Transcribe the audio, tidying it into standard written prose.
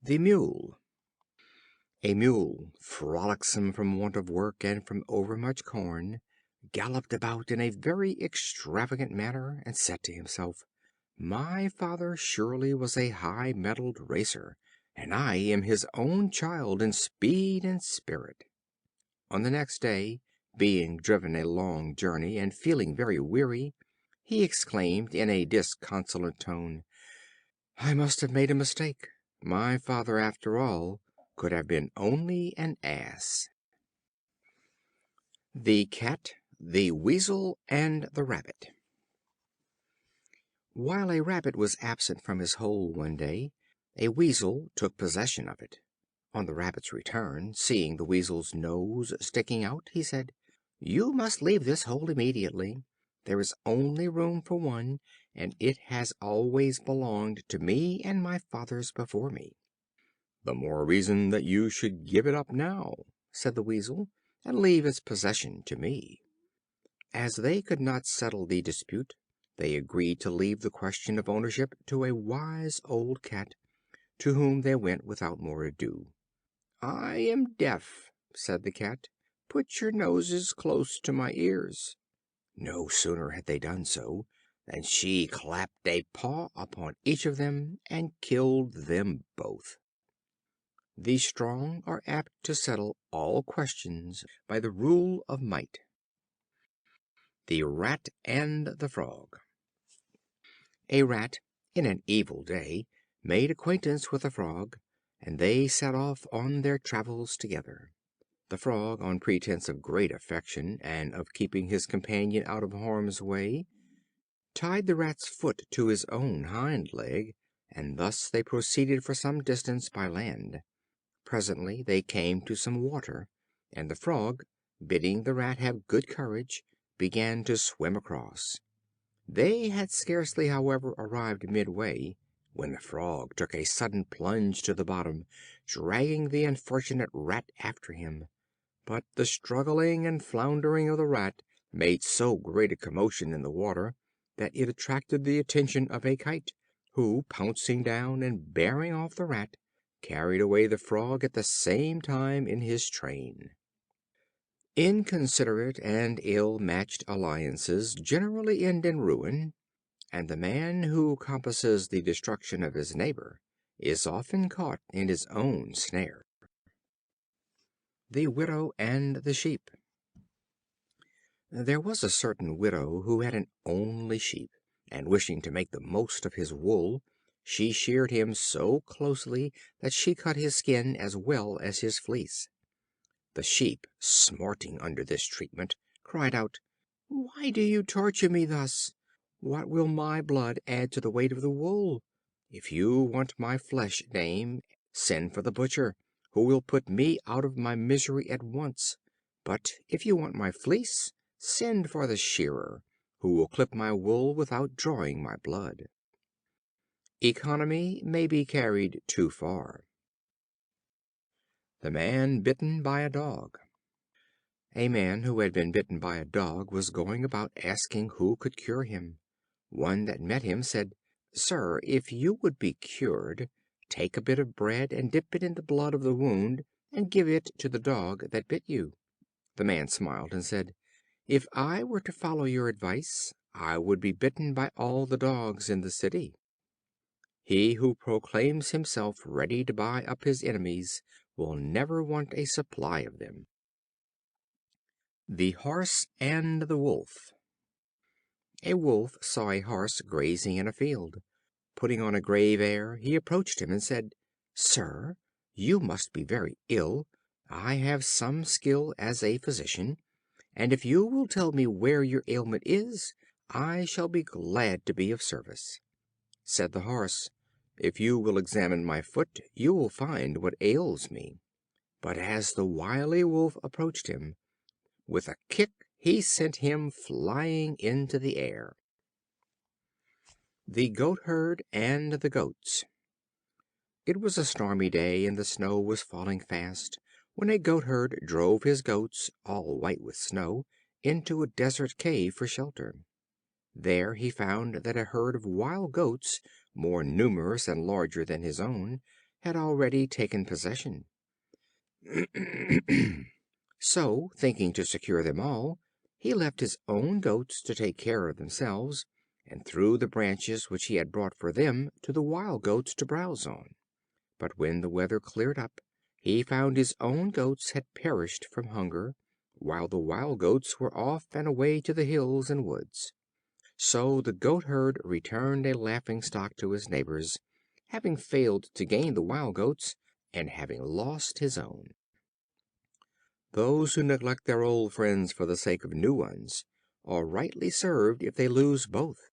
The Mule. A Mule, frolicsome from want of work and from overmuch corn, galloped about in a very extravagant manner, and said to himself, "My father surely was a high mettled racer, and I am his own child in speed and spirit." On the next day, being driven a long journey, and feeling very weary, he exclaimed in a disconsolate tone, "I must have made a mistake. My father, after all, could have been only an ass." The Cat, the Weasel, and the Rabbit. While a Rabbit was absent from his hole one day, a Weasel took possession of it. On the Rabbit's return, seeing the Weasel's nose sticking out, he said, "You must leave this hole immediately. There is only room for one, and it has always belonged to me and my fathers before me." "The more reason that you should give it up now," said the Weasel, "and leave its possession to me." As they could not settle the dispute, they agreed to leave the question of ownership to a wise old Cat, to whom they went without more ado. "I am deaf," said the Cat. "Put your noses close to my ears." No sooner had they done so, than she clapped a paw upon each of them, and killed them both. The strong are apt to settle all questions by the rule of might. The Rat and the Frog. A Rat, in an evil day, made acquaintance with a Frog, and they set off on their travels together. The Frog, on pretence of great affection, and of keeping his companion out of harm's way, tied the Rat's foot to his own hind leg, and thus they proceeded for some distance by land. Presently they came to some water, and the Frog, bidding the Rat have good courage, began to swim across. They had scarcely, however, arrived midway, when the Frog took a sudden plunge to the bottom, dragging the unfortunate Rat after him. But the struggling and floundering of the Rat made so great a commotion in the water, that it attracted the attention of a Kite, who, pouncing down and bearing off the Rat, carried away the Frog at the same time in his train. Inconsiderate and ill matched alliances generally end in ruin, and the man who compasses the destruction of his neighbor is often caught in his own snare. The Widow and the Sheep. There was a certain widow who had an only sheep, and wishing to make the most of his wool, she sheared him so closely that she cut his skin as well as his fleece. The Sheep, smarting under this treatment, cried out, "Why do you torture me thus? What will my blood add to the weight of the wool? If you want my flesh, dame, send for the butcher, who will put me out of my misery at once. But if you want my fleece, send for the shearer, who will clip my wool without drawing my blood." Economy may be carried too far. The Man Bitten by a Dog. A Man who had been bitten by a Dog was going about asking who could cure him. One that met him said, "Sir, if you would be cured, take a bit of bread and dip it in the blood of the wound, and give it to the Dog that bit you." The man smiled and said, "If I were to follow your advice, I would be bitten by all the dogs in the city." He who proclaims himself ready to buy up his enemies will never want a supply of them. The Horse and the Wolf. A Wolf saw a Horse grazing in a field. Putting on a grave air, he approached him and said, "Sir, you must be very ill. I have some skill as a physician, and if you will tell me where your ailment is, I shall be glad to be of service." Said the Horse, "If you will examine my foot, you will find what ails me." But as the wily Wolf approached him, with a kick he sent him flying into the air. The Goatherd and the Goats. It was a stormy day, and the snow was falling fast, when a Goatherd drove his goats, all white with snow, into a desert cave for shelter. There he found that a herd of wild goats, more numerous and larger than his own, had already taken possession. So, thinking to secure them all, he left his own goats to take care of themselves, and threw the branches which he had brought for them to the wild goats to browse on. But when the weather cleared up, he found his own goats had perished from hunger, while the wild goats were off and away to the hills and woods. So the goatherd returned a laughing stock to his neighbors, having failed to gain the wild goats, and having lost his own. Those who neglect their old friends for the sake of new ones are rightly served if they lose both.